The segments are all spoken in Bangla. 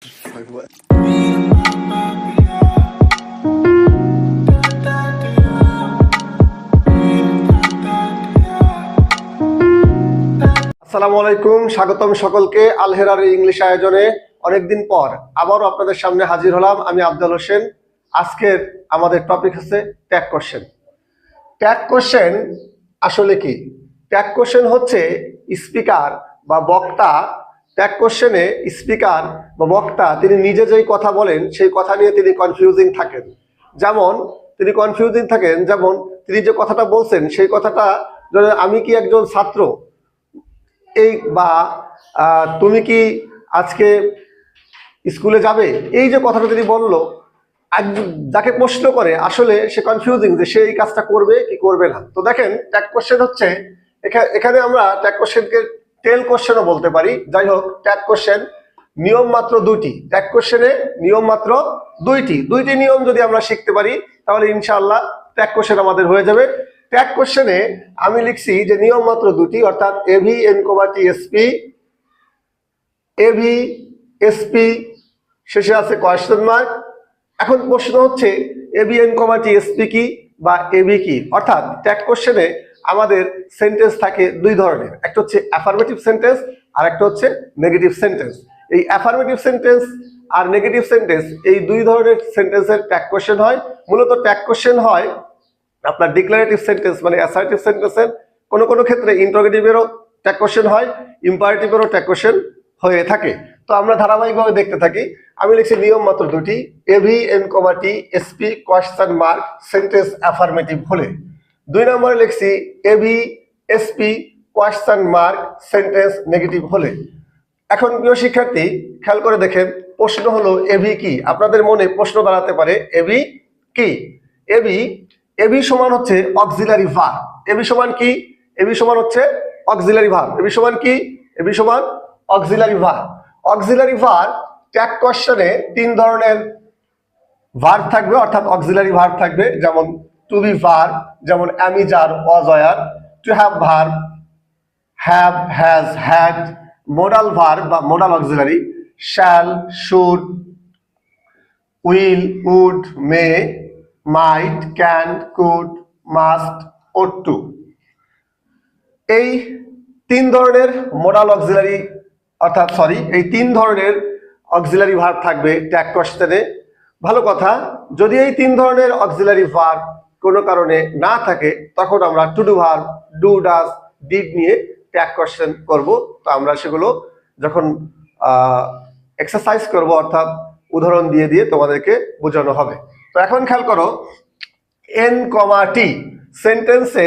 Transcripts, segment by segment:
আসসালামু আলাইকুম, স্বাগতম সকলকে আলহেরার ইংলিশ আয়োজনে। অনেকদিন পর আবারও আপনাদের সামনে হাজির হলাম আমি আফজাল হোসেন। আজকের আমাদের টপিক হচ্ছে ট্যাগ কোশ্চেন। ট্যাগ কোশ্চেন আসলে কি? ট্যাগ কোশ্চেন হচ্ছে স্পিকার বা বক্তা, ট্যাগ কোশ্চেনে স্পিকার বা বক্তা তিনি নিজে যেই কথা বলেন সেই কথা নিয়ে তিনি কনফিউজিং থাকেন। যেমন তিনি যে কথাটা বলছেন সেই কথাটা, আমি কি একজন ছাত্র, এই বা তুমি কি আজকে স্কুলে যাবে, এই যে কথাটা তিনি বললো, যাকে প্রশ্ন করে আসলে সে কনফিউজিং যে সে এই কাজটা করবে কি করবে না। তো দেখেন, ট্যাগ কোশ্চেন হচ্ছে এখানে আমরা ট্যাগ কোশ্চেনকে টেল কোশ্চেনও বলতে পারি। যাই হোক, ট্যাগ কোশ্চেন নিয়ম মাত্র দুইটি। ট্যাগ কোশ্চেনে নিয়ম মাত্র দুইটি নিয়ম যদি আমরা শিখতে পারি তাহলে ইনশাআল্লাহ ট্যাগ কোশ্চেন আমাদের হয়ে যাবে। ট্যাগ কোশ্চেনে আমি লিখছি যে নিয়ম মাত্র দুটি, অর্থাৎ AV N comma T SP, AV SP শেষে আছে কোয়েশ্চেন মার্ক। এখন প্রশ্ন হচ্ছে AB N comma T SP কি বা এবি কি? অর্থাৎ ট্যাগ কোশ্চেনে আমাদের সেন্টেন্স থাকে দুই ধরনের, একটা হচ্ছে অ্যাফার্মেটিভ সেন্টেন্স আর একটা হচ্ছে নেগেটিভ সেন্টেন্স। এই অ্যাফার্মেটিভ সেন্টেন্স আর নেগেটিভ সেন্টেন্স, এই দুই ধরনের সেন্টেন্সের ট্যাগ কোশ্চেন হয়। মূলত ট্যাগ কোশ্চেন হয় আপনার ডিক্লারেটিভ সেন্টেন্স মানে অ্যাসার্টিভ সেন্টেন্সের, কোনো ক্ষেত্রে ইন্টারোগেটিভেরও ট্যাগ কোশ্চেন হয়, ইম্পারেটিভেরও ট্যাগ কোশ্চেন হয়ে থাকে। তো আমরা ধারাবাহিকভাবে দেখতে থাকি। আমি লিখছি নিয়ম মাত্র দুটি, AV N comma T SP question mark sentence affirmative হলে। 2 নম্বরে লিখছি AV SP question mark sentence negative হলে। এখন প্রিয় শিক্ষার্থী, খেয়াল করে দেখেন, প্রশ্ন হলো এভি কি? আপনাদের মনে প্রশ্ন দাঁড়াতে পারে এভি কি? এবি সমান হচ্ছে অক্সিলারি ভার্ব। এবি সমান কি? এবি সমান হচ্ছে অক্সিলারি ভার্ব। এবি সমান কি? এবি সমান auxiliary verb. Auxiliary verb tag কোশ্চেনে 3 ধরনের ভার্ব থাকবে, অর্থাৎ অক্সিলারি ভার্ব থাকবে। যেমন টু বি ভার্ব, যেমন am, are, was, were. To have verb, have, has, had. Modal verb বা modal auxiliary, shall, should, will, would, may, might, can, could, must, ought to. এই 3 ধরনের মোডাল অক্সিলারি এই 3 ধরনের অক্সিলারি ভার্ব থাকবে ট্যাগ কোশ্চেনে। ভালো কথা, যদি এই 3 ধরনের অক্সিলারি ভার্ব কোনো কারণে না থাকে তখন আমরা two do verb, do, does, did নিয়ে ট্যাগ কোশ্চেন করব। তো আমরা সেগুলো যখন এক্সারসাইজ করব, অর্থাৎ উদাহরণ দিয়ে দিয়ে তোমাদেরকে বোঝানো হবে। তো এখন খেয়াল করো, এন কমা টি সেন্টেন্সে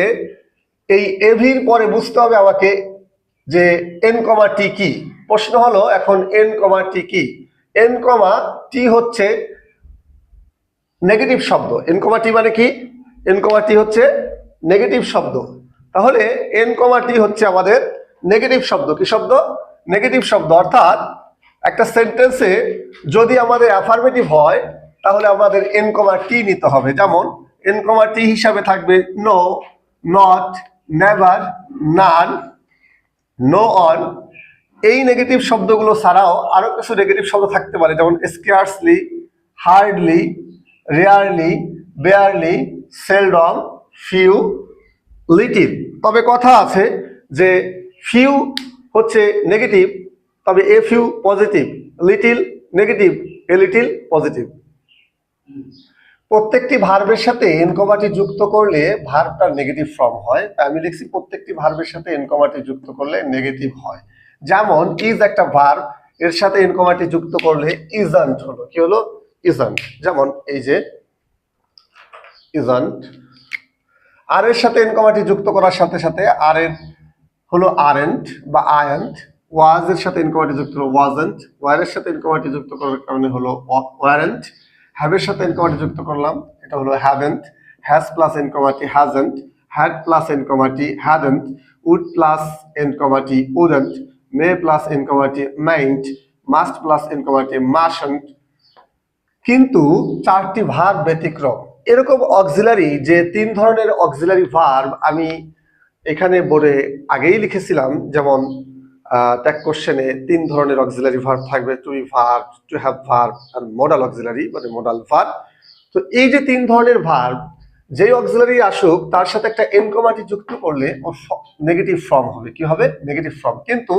এই এভির পরে বুঝতে হবে আমাকে যে এন কমা টি কি। প্রশ্ন হলো এখন এন কমা টি কি? এন কমা টি হচ্ছে নেগেটিভ শব্দ। এন কমা টি মানে কি? এন কমা টি হচ্ছে নেগেটিভ শব্দ। তাহলে এন কমা টি হচ্ছে আমাদের নেগেটিভ শব্দ। কি শব্দ? নেগেটিভ শব্দ। অর্থাৎ একটা সেন্টেন্সে যদি আমাদের অ্যাফার্মেটিভ হয় তাহলে আমাদের এন কমা টি নিতে হবে। যেমন এন কমা টি হিসাবে থাকবে no, not, never, none, no one. এই নেগেটিভ শব্দগুলো ছাড়াও আরো কিছু নেগেটিভ শব্দ থাকতে পারে, যেমন scarcely, hardly, rarely, barely, seldom, few, little. তবে কথা আছে যে ফিউ হচ্ছে নেগেটিভ, তবে a few positive, little negative, a little positive. প্রত্যেকটি ভার্বের সাথে এন কমা টি যুক্ত করলে ভার্বটার নেগেটিভ ফর্ম হয়। তাই আমি লিখছি প্রত্যেকটি ভার্বের সাথে এন কমা টি যুক্ত করলে নেগেটিভ হয়। যেমন ইজ একটা ভার্ব, এর সাথে এন কমা টি যুক্ত করলে ইজন্ট হলো। কি হলো? ইজন্ট। যেমন এই যে ইজন্ট। আর এর সাথে এন কমা টি যুক্ত করার সাথে সাথে আর এর হলো আরেন্ট বা আয়ন্ট। ওয়াজ এর সাথে এন কমা টি যুক্ত হলো ওয়াজন্ট। ওয়ার এর সাথে এন কমা টি যুক্ত করার কারণে হলো ওয়ারেন্ট। হ্যাভ এর সাথে এন কমা টি যুক্ত করলাম, এটা হলো haven't. Has plus N comma T hasn't. Had plus N comma T hadn't. Would plus N comma T wouldn't. May plus N comma T mayn't. Must plus N comma T mustn't. কিন্তু 4টি ভার্ব ব্যতিক্রম। এরকম অক্সিলারি যে 3 ধরনের অক্সিলারি ভার্ব আমি এখানে বোর্ডে আগেই লিখেছিলাম, যেমন ট্যাগ কোশ্চেনে 3 ধরনের অক্সিলারি ভার্ব থাকবে, to be verb, to have verb আর মডাল অক্সিলারি মানে মডাল ভার্ব। তো এই যে 3 ধরনের ভার্ব, যেই অক্সিলারি আসুক তার সাথে একটা এনকোমাটি যুক্ত করলে ও নেগেটিভ ফর্ম হবে। কি হবে? Negative form. কিন্তু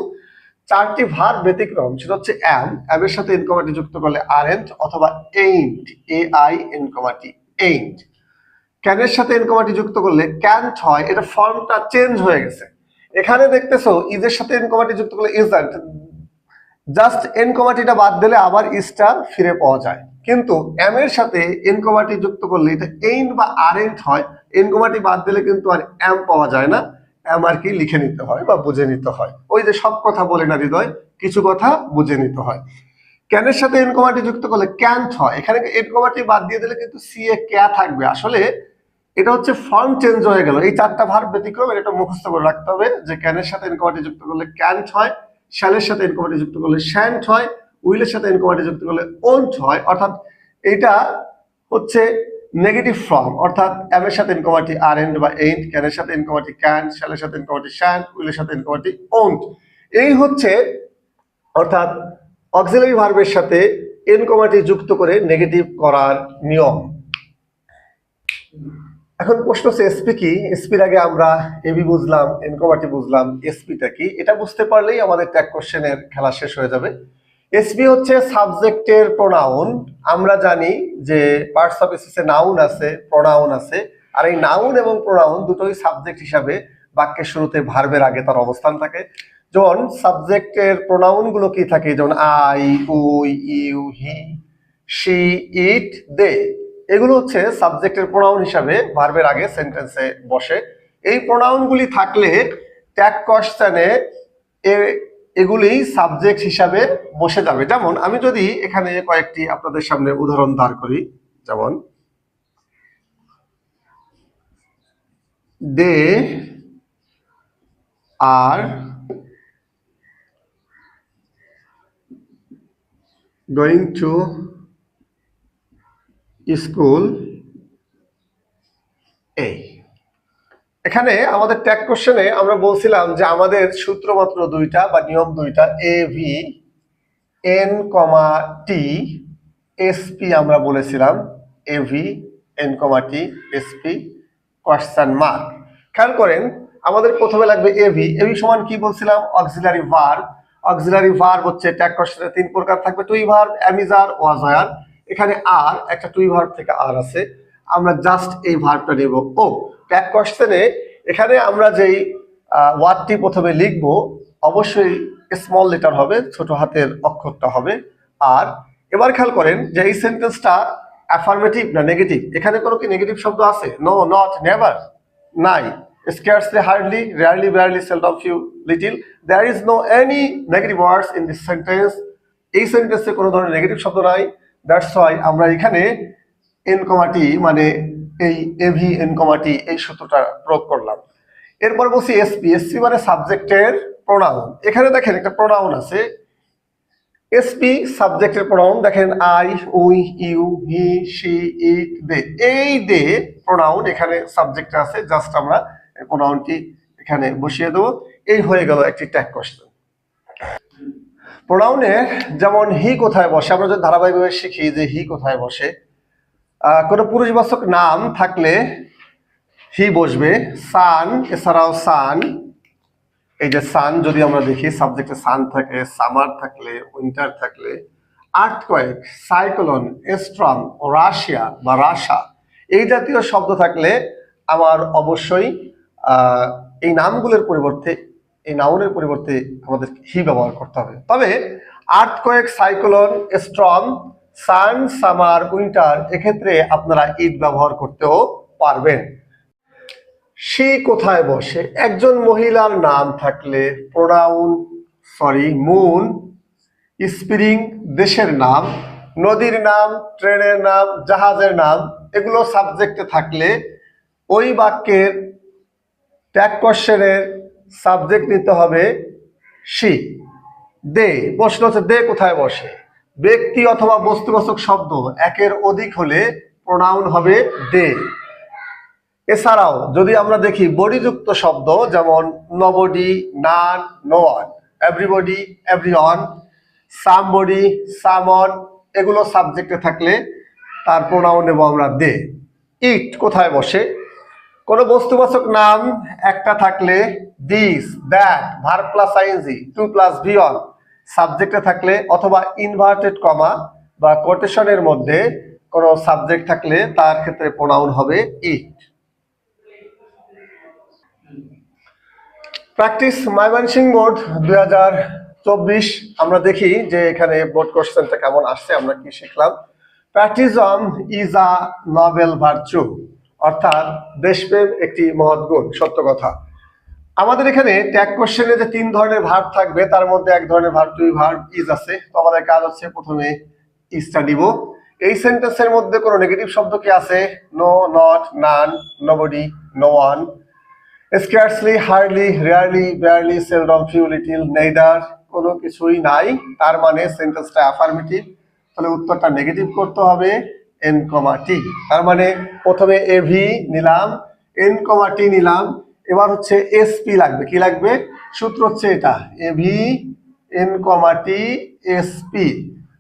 4টি ভার্ব ব্যতিক্রম, সেটা হচ্ছে অ্যাম, অ্যামের সাথে এনকোমাটি যুক্ত করলে আরএন্ট অথবা এইন্ট, এআই এনকোমাটি এইন্ট। ক্যানের সাথে এনকোমাটি যুক্ত করলে ক্যান্ট হয়, এটা ফর্মটা চেঞ্জ হয়ে গেছে। এখানে দেখতেছো ইজের সাথে এনকোমাটি যুক্ত করলে ইজন্ট, জাস্ট এনকোমাটিটা বাদ দিলে আবার ইজটা ফিরে পাওয়া যায়। কিন্তু এম এর সাথে এনকোমাটি যুক্ত করলে এটা এইন্ট বা আরএন্ট হয়, এনকোমাটি বাদ দিলে কিন্তু আর এম পাওয়া যায় না, এম আর কি লিখে নিতে হয় বা বুঝে নিতে হয়। ওই যে সব কথা বলে না হৃদয়, কিছু কথা বুঝে নিতে হয়। ক্যানের সাথে এনকোমাটি যুক্ত করলে ক্যান্ট হয়, এখানে এনকোমাটি বাদ দিয়ে দিলে কিন্তু সি এ ক্যা থাকবে। আসলে এটা হচ্ছে ফর্ম চেঞ্জ হয়ে গেল। এই 4টা ভার্ব ব্যতিক্রম, এটা মুখস্থ করে রাখতে হবে যে ক্যানের সাথে এনকোমাটি যুক্ত করলে ক্যান্ট হয়, শ্যালের সাথে এনকোমাটি যুক্ত করলে শ্যান্ট হয়, উইলের সাথে এনকোমাটি যুক্ত করলে ওন্ট হয়। অর্থাৎ এটা হচ্ছে নেগেটিভ ফর্ম, অর্থাৎ এম এর সাথে এনকোমাটি আরএন্ট বা এইন্ট, ক্যানের সাথে এনকোমাটি ক্যান্ট, শ্যালের সাথে এনকোমাটি শ্যান্ট, উইলের সাথে এনকোমাটি ওন্ট। এই হচ্ছে অর্থাৎ অক্সিলারি ভার্বের সাথে এনকোমাটি যুক্ত করে নেগেটিভ করার নিয়ম। এখন প্রশ্ন হচ্ছে এসপি কি? এসপির আগে আমরা এবি বুঝলাম, এনকোমাটি বুঝলাম, এসপিটা কি এটা বুঝতে পারলেই আমাদের ট্যাগ কোশ্চেনের খেলা শেষ হয়ে যাবে। এসপি হচ্ছে সাবজেক্টের প্রোনাউন। আমরা জানি যে পার্টস অফ স্পিচে নাউন আছে, প্রোনাউন আছে, আর এই নাউন এবং প্রোনাউন দুটোই সাবজেক্ট হিসাবে বাক্যের শুরুতে ভার্বের আগে তার অবস্থান থাকে। যেমন সাবজেক্টের প্রোনাউন গুলো কি থাকে, যেমন I, we, you, he, she, it, they, এগুলো হচ্ছে সাবজেক্টের প্রোনাউন হিসাবে ভার্বের আগে সেন্টেন্সে বসে। এই প্রোনাউনগুলি থাকলে ট্যাগ কোশ্চেনে এগুলি সাবজেক্ট হিসাবে বসে যাবে। যেমন আমি যদি এখানে কয়েকটি আপনাদের সামনে উদাহরণ দাঁড় করি, যেমন দে আর গোয়িং টু স্কুল, এই এখানে আমাদের ট্যাগ কোশ্চেনে আমরা বলছিলাম যে আমাদের সূত্র মাত্র 2টা বা নিয়ম 2টা, A V N comma T SP আমরা বলেছিলাম, A V N comma T SP question mark. খেয়াল করেন আমাদের প্রথমে লাগবে এভি। এভি সমান কি বলছিলাম? Auxiliary verb. অক্সিলারি ভার্ব হচ্ছে ট্যাগ কোশ্চেনে 3 প্রকার থাকবে, টুই ভার্ব, অ্যামিজার, ওয়াজায়ার। এখানে আর একটা টুই ভার্ব থেকে আর আছে, আমরা জাস্ট এই ভার্বটা নেব। ও ট্যাগ কোশ্চেনে এখানে আমরা যেই ওয়ার্ডটি প্রথমে লিখব অবশ্যই স্মল লেটার হবে, ছোট হাতের অক্ষরটা হবে। আর এবার খেয়াল করেন যে এই সেন্টেন্সটা অ্যাফার্মেটিভ না নেগেটিভ? এখানে কোনো কি নেগেটিভ শব্দ আছে? নো, নট, নেভার, নাই, scarcely, hardly, rarely, barely, seldom, few, little. There is no any negative words in this sentence. এই সেন্টেন্সে কোনো ধরনের নেগেটিভ শব্দ নাই। দ্যাটস ওয়াই আমরা এখানে এনকোমাটি মানে এই এভি এনকোমাটি এই সূত্রটা প্রয়োগ করলাম। এরপর বলছি এসপি। এসপি মানে সাবজেক্টের প্রোনাউন। এখানে দেখেন একটা প্রোনাউন আছে, এসপি সাবজেক্টের প্রোনাউন। দেখেন I, we, you, he, she, it, they, এই দে প্রোনাউন এখানে সাবজেক্ট আছে, জাস্ট আমরা প্রোনাউনটি এখানে বসিয়ে দেবো। এই হয়ে গেল একটি ট্যাগ কোশ্চেন। প্রোনাউনে যেমন হি কোথায় বসে, আমরা যদি ধারাবাহিকভাবে শিখি যে হি কোথায় বসে, কোনো পুরুষবাচক নাম থাকলে হি বসবে। সান, এছাড়াও সান, এই যে সান যদি আমরা দেখি সাবজেক্টে সান থাকে, সামার থাকলে, উইন্টার থাকলে, আর্থকোয়েক, সাইক্লোন, স্ট্রম, রাশিয়া বা রাশা, এই জাতীয় শব্দ থাকলে আমার অবশ্যই এই নামগুলোর পরিবর্তে, এই নাউনের পরিবর্তে আমাদের হি ব্যবহার করতে হবে। তবে আর্থকোয়েক, সাইক্লোন, স্ট্রম, সান, সামার, উইন্টার এক্ষেত্রে আপনারা ইট ব্যবহার করতেও পারবেন। সে কোথায় বসে, একজন মহিলার নাম থাকলে প্রোনাউন মুন, স্প্রিং দেশের নাম, নদীর নাম, ট্রেনের নাম, জাহাজের নাম, এগুলো সাবজেক্টে থাকলে ওই বাক্যের ট্যাগ কোশ্চেনের সাবজেক্ট নিতে হবে সি। দে, প্রশ্ন হচ্ছে দে কোথায় বসে। ব্যক্তি অথবা বস্তুবাচক শব্দ একের অধিক হলে প্রোনাউন হবে দে। এছাড়াও যদি আমরা দেখি বডিযুক্ত শব্দ, যেমন নবডি, নান, নোয়ান, এভরিবডি, এভরিওয়ান, সামবডি, সামন, এগুলো সাবজেক্টে থাকলে তার প্রোনাউন নেব আমরা দে। ইট কোথায় বসে? কোনো বস্তুবাচক নাম একটা থাকলে this, that, verb plus ING, to plus V one সাবজেক্টে থাকলে, অথবা ইনভার্টেড কমা বা কোটেশনের মধ্যে কোনো সাবজেক্ট থাকলে তার ক্ষেত্রে প্রোনাউন হবে ইট। Practice Mymensingh board 2024। আমরা দেখি যে এখানে বোর্ড কোশ্চেনটা কেমন আসছে। আমরা কি শিখলাম? Patriotism is a Nobel virtue, অর্থাৎ দেশপ্রেম একটি মহৎ গুণ, সত্য কথা। আমাদের এখানে ট্যাগ কোশ্চেনে যে 3 ধরনের ভার্ব থাকবে তার মধ্যে এক ধরনের ভার্ব টু ভার্ব ইজ আছে। তো আমাদের কাজ হচ্ছে প্রথমে ইজটা নিব। এই সেন্টেন্সের মধ্যে কোনো নেগেটিভ শব্দ কি আছে? No, not, none, nobody, no one. Scarcely, hardly, rarely, barely, seldom, few, little, neither, কোনো কিছুই নাই। তার মানে সেন্টেন্সটা অ্যাফার্মেটিভ, তাহলে উত্তরটা নেগেটিভ করতে হবে এন কমা টি। তার মানে প্রথমে এভি নিলাম, এন কমা টি নিলাম, এবার হচ্ছে এসপি লাগবে। কি লাগবে? সূত্র হচ্ছে এটা, AV N comma T SP.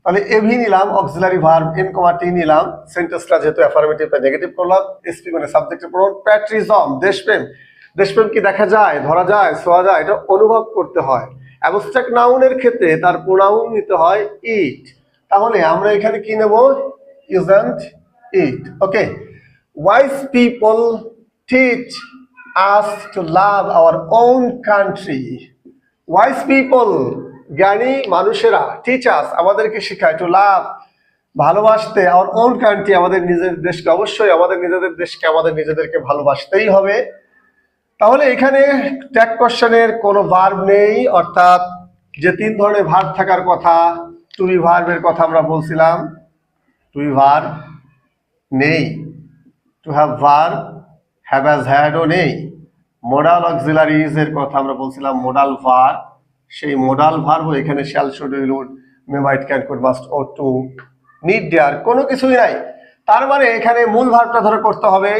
তাহলে এভি নিলাম অক্সিলারি ভার্ব, এন কমা টি নিলাম, সেন্টেন্সটা যেহেতু অ্যাফার্মেটিভ তাই নেগেটিভ করলাম। এসপি মানে সাবজেক্টের প্রোনাউন। প্যাট্রিয়টিজম দেশপ্রেম, দেশপ্রেম কি দেখা যায়, ধরা যায়, ছোঁয়া যায়? এটা অনুভব করতে হয়। অ্যাবস্ট্রাক্ট নাউনের ক্ষেত্রে তার প্রোনাউন নিতে হয় ইট। তাহলে আমরা এখানে কি নেব? Isn't it. Okay. Wise people teach us to love our own country. Wise people, জ্ঞানী মানুষেরা, টিচ আস আমাদেরকে শেখায়, টু লাভ ভালোবাসতে, আওয়ার ওন কান্ট্রি আমাদের নিজের দেশকে। অবশ্যই আমাদের নিজেদের দেশকে, আমাদের নিজেদেরকে ভালোবাসতেই হবে। তাহলে এখানে ট্যাগ কোশ্চেনের কোনো ভার্ব নেই, অর্থাৎ যে 3 ধরনের ভার্ব থাকার কথা, টু বি ভার্বের কথা আমরা বলছিলাম, টু বি ভার্ব নেই। To have verb, have has হ্যাডও নেই। মোডাল অক্সিলারিজ এর কথা আমরা বলছিলাম, মোডাল ভার্ব, সেই মোডাল ভার্বও এখানে shall, should, will, would, may, might, can, could, must, ought, to, need, dare, কোনো কিছুই নাই। তার মানে এখানে মূল ভার্বটা ধরে করতে হবে।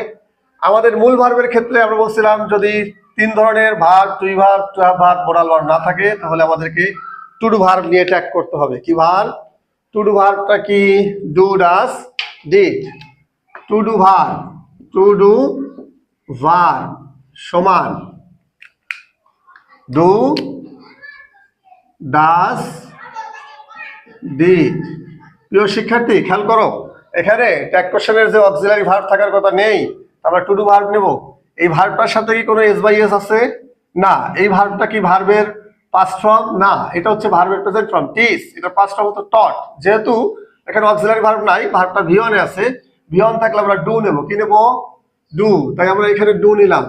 আমাদের মূল ভার্বের ক্ষেত্রে আমরা বলছিলাম যদি 3 ধরনের verb, to verb, to have verb, modal verb না থাকে তাহলে আমাদেরকে টু ডু ভার্ব নিয়ে ট্যাগ করতে হবে। কি ভার্ব? টু ডু ভার্বটা কি? Do, does, did. To do verb, to do verb সমান ডু, ডাস, ডিড। প্রিয় শিক্ষার্থী খেয়াল করো, এখানে ট্যাগ কোশ্চেনের যে অক্সিলারি ভার্ব থাকার কথা নেই, আমরা টু ডু ভার্ব নেব। এই ভার্বটার সাথে কি কোনো এস বাই এস আছে? না। এই ভার্বটা কি ভার্বের পাস্ট ফর্ম? না, এটা হচ্ছে ভার্বের প্রেজেন্ট ফর্ম, টিস। এটা পাস্ট ফর্ম হতো টট। যেহেতু এখানে অক্সিলারি ভার্ব নাই, ভার্বটা ভিওনে আছে, ভিওন থাকলে আমরা ডু নেব। কি নেব? ডু। তাই আমরা এখানে ডু নিলাম,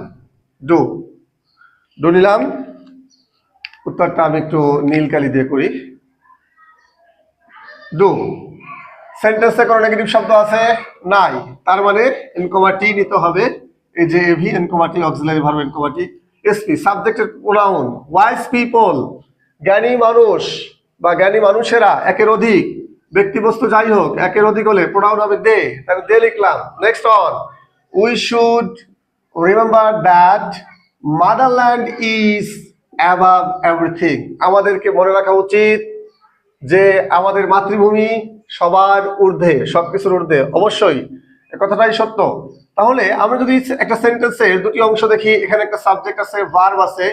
ডু, ডু নিলাম। উত্তরটা আমি একটু নীল কালি দিয়ে করি, ডু। সেন্টেন্সে কোনো নেগেটিভ শব্দ আছে? নাই। তার মানে এন কমা টি নিতে হবে। এই যে এভি, এন কমা টি, auxiliary verb, N comma T, SP, সাবজেক্টের প্রোনাউন। ওয়াইজ পিপল, জ্ঞানী মানুষ বা জ্ঞানী মানুষেরা, একের অধিক, ব্যক্তি বস্তু যাই হোক, একের অধিক হলে প্রোনাউন হবে দে, তাহলে দে লিখলাম। Next on, we should remember that motherland is above everything. আমাদেরকে মনে রাখা উচিত যে আমাদের মাতৃভূমি সবার ঊর্ধ্বে, সবকিছুর ঊর্ধ্বে। অবশ্যই এ কথাটাই সত্য। তাহলে আমরা যদি একটা সেন্টেন্সের দুটি অংশ দেখি, এখানে একটা সাবজেক্ট আছে, ভার্ব আছে,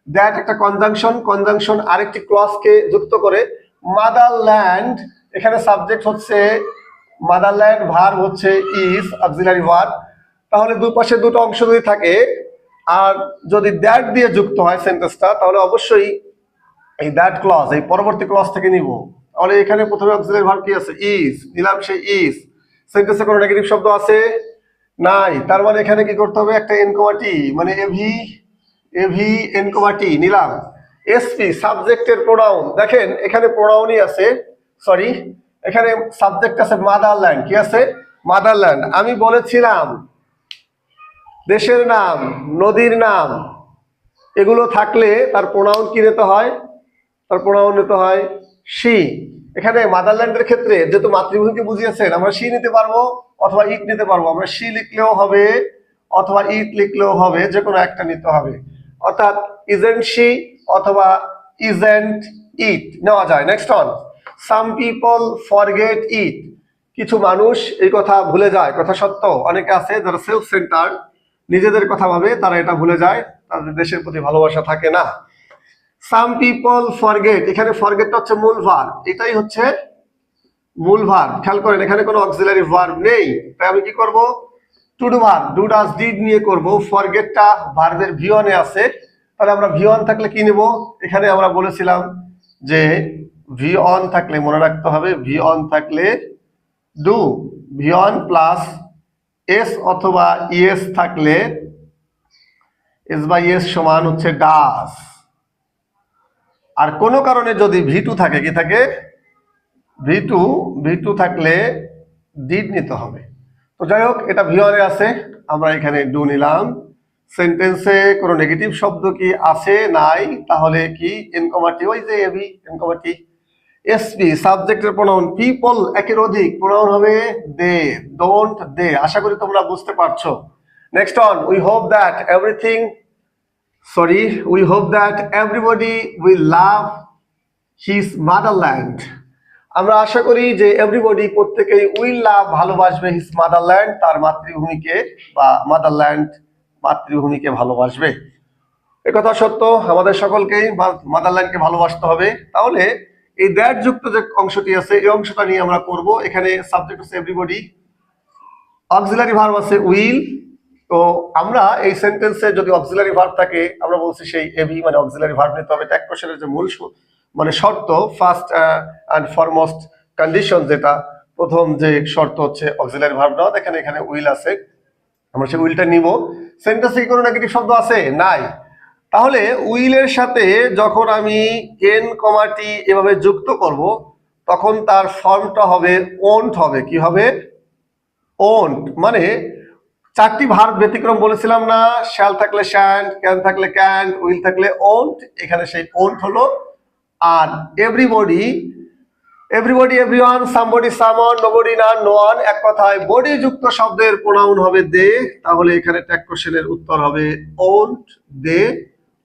দ্যাট একটা কনজাংশন, কনজাংশন আরেকটি ক্লজকে যুক্ত করে। মাদারল্যান্ড, এখানে সাবজেক্ট হচ্ছে মাদারল্যান্ড, ভার্ব হচ্ছে ইজ, অক্সিলারি ভার্ব। তাহলে দুপাশে দুটো অংশ যদি থাকে আর যদি দ্যাট দিয়ে যুক্ত হয় সেন্টেন্সটা, তাহলে অবশ্যই এই দ্যাট ক্লজ, এই পরবর্তী ক্লজ থেকে নিব। তাহলে এখানে প্রথমে অক্সিলারি ভার্ব কি আছে? ইজ নিলাম, সেই ইজ। সেন্টেন্সে কোনো নেগেটিভ শব্দ আছে? নাই। তার মানে এখানে কি করতে হবে? একটা এন কমা টি, মানে এভি, এভি এন কমা টি নিলাম। এসপি সাবজেক্টের প্রোনাউন, দেখেন এখানে প্রোনাউনই আছে, সরি এখানে সাবজেক্ট আছে মাদারল্যান্ড। কি আছে? মাদারল্যান্ড। আমি বলেছিলাম দেশের নাম, নদীর নাম, এগুলো থাকলে তার প্রোনাউন কি নিতে হয়? তার প্রোনাউন নিতে হয় শি। এখানে মাদারল্যান্ডের ক্ষেত্রে যেহেতু মাতৃভূমিকে বুঝিয়েছেন, আমরা শি নিতে পারবো অথবা ইট নিতে পারবো। আমরা শি লিখলেও হবে অথবা ইট লিখলেও হবে, যে কোনো একটা নিতে হবে। অর্থাৎ ইজেন্ট শি অথবা ইজেন্ট ইট নেওয়া যায়। Next on, some people forget it, কিছু মানুষ এই কথা ভুলে যায়। কথা সত্য, অনেকে আছে যারা সেলফ সেন্টার, নিজেদের কথা ভাবে, তারা এটা ভুলে যায়, তাদের দেশের প্রতি ভালোবাসা থাকে না। সাম পিপল ফরগেট, এখানে ফরগেটটা হচ্ছে মূল ভার্ব, এটাই হচ্ছে মূল ভার্ব। খেয়াল করেন এখানে কোনো অক্সিলারি ভার্ব নেই, তাই আমি কি করব, two do verb do does did নিয়ে করব। ফরগেটটা ভার্বের V1 এ আছে, তাহলে আমরা V1 থাকলে কি নেব, এখানে আমরা বলেছিলাম যে V1 থাকলে মনে রাখতে হবে, V1 থাকলে ডু, V1 প্লাস এস অথবা ইএস থাকলে এস বাই এস সমান হচ্ছে ডাজ। আর কোনো কারণে যদি V2 থাকে, কি থাকে, V2 থাকলে ডিড নিতে হবে। তো যাই হোক, এটা V1 এ আছে, আমরা এখানে ডু নিলাম। সেন্টেন্সে কোনো নেগেটিভ শব্দ কি আছে, নাই, তাহলে কি এনকমাটি, ওই যে এবি এনকমাটি। এসপি সাবজেক্টের প্রোনাউন, পিপল একের অধিক, প্রোনাউন হবে দে, ডোন্ট দে। আশা করি তোমরা বুঝতে পারছো। Next on, we hope that everybody will love his motherland. আমরা আশা করি যে এভরিবডি, প্রত্যেকেই, উইল লাভ ভালোবাসবে, হিজ মাদারল্যান্ড তার মাতৃভূমিকে, বা মাদারল্যান্ড মাতৃভূমিকে ভালোবাসবে। একথা সত্য, আমাদের সকলকেই মাদারল্যান্ডকে ভালোবাসতে হবে। তাহলে এই দ্যাট যুক্ত যে অংশটি আছে, এই অংশটা নিয়ে আমরা করব। এখানে সাবজেক্ট হচ্ছে এভরিবডি, অক্সিলারি ভার্ব আছে উইল। তো আমরা এই সেন্টেন্সে যদি অক্সিলারি ভার্ব থাকে, আমরা বলছি সেই এবি মানে অক্সিলারি ভার্ব নিতে হবে। ট্যাগ কোশ্চেনের যে মূল মানে শর্ত, ফার্স্ট অ্যান্ড ফরমোস্ট কন্ডিশন, যেটা প্রথম যে শর্ত হচ্ছে অক্সিলারি ভার্ব নেওয়া। দেখেন এখানে উইল আছে, আমরা সেই উইলটা নিব। সেন্টেন্সে কি কোনো নেগেটিভ শব্দ আছে, নাই। তাহলে উইলের সাথে যখন আমি এন কমাটি এভাবে যুক্ত করব, তখন তার ফর্মটা হবে ওন্ট হবে। কি হবে, ওন্ট। মানে চারটি ভার্ব ব্যতিক্রম বলেছিলাম না, শ্যাল থাকলে শ্যান্ট, ক্যান থাকলে ক্যান্ট, উইল থাকলে ওন্ট, এখানে সেই ওন্ট হলো। আর everybody, everyone, somebody, someone, nobody, none, no one, এক কথায় বডি যুক্ত শব্দের প্রোনাউন হবে দে। তাহলে এখানে ট্যাগ কোশ্চেনের উত্তর হবে ওন্ট দে।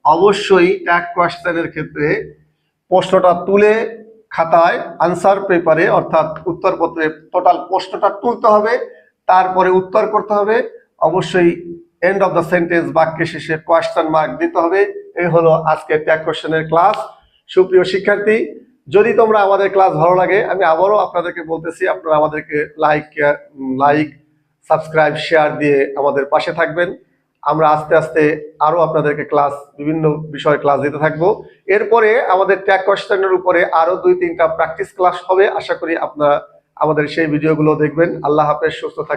অবশ্যই ট্যাগ কোশ্চেনের ক্ষেত্রে প্রশ্নটা তুলে খাতায় আনসার পেপারে অর্থাৎ উত্তরপত্রে টোটাল প্রশ্নটা তুলতে হবে, তারপরে উত্তর করতে হবে। অবশ্যই এন্ড অফ দ্য সেন্টেন্স, বাক্যের শেষে কোয়েশ্চেন মার্ক দিতে হবে। এই হলো আজকে ট্যাগ কোশ্চেনের ক্লাস। সুপ্রিয় শিক্ষার্থী, যদি তোমরা আমাদের ক্লাস ভালো লাগে, আমি আবারও আপনাদেরকে বলতেছি, আপনারা আমাদেরকে লাইক সাবস্ক্রাইব শেয়ার দিয়ে আমাদের পাশে থাকবেন। আমরা আস্তে আস্তে আরো আপনাদেরকে ক্লাস, বিভিন্ন বিষয়ে ক্লাস দিতে থাকবো। এরপরে আমাদের ট্যাগ কোশ্চেনের উপরে আরো 2-3টা প্র্যাকটিস ক্লাস হবে। আশা করি আপনারা আমাদের সেই ভিডিওগুলো দেখবেন। আল্লাহ হাফেজ, সুস্থ থাকবেন।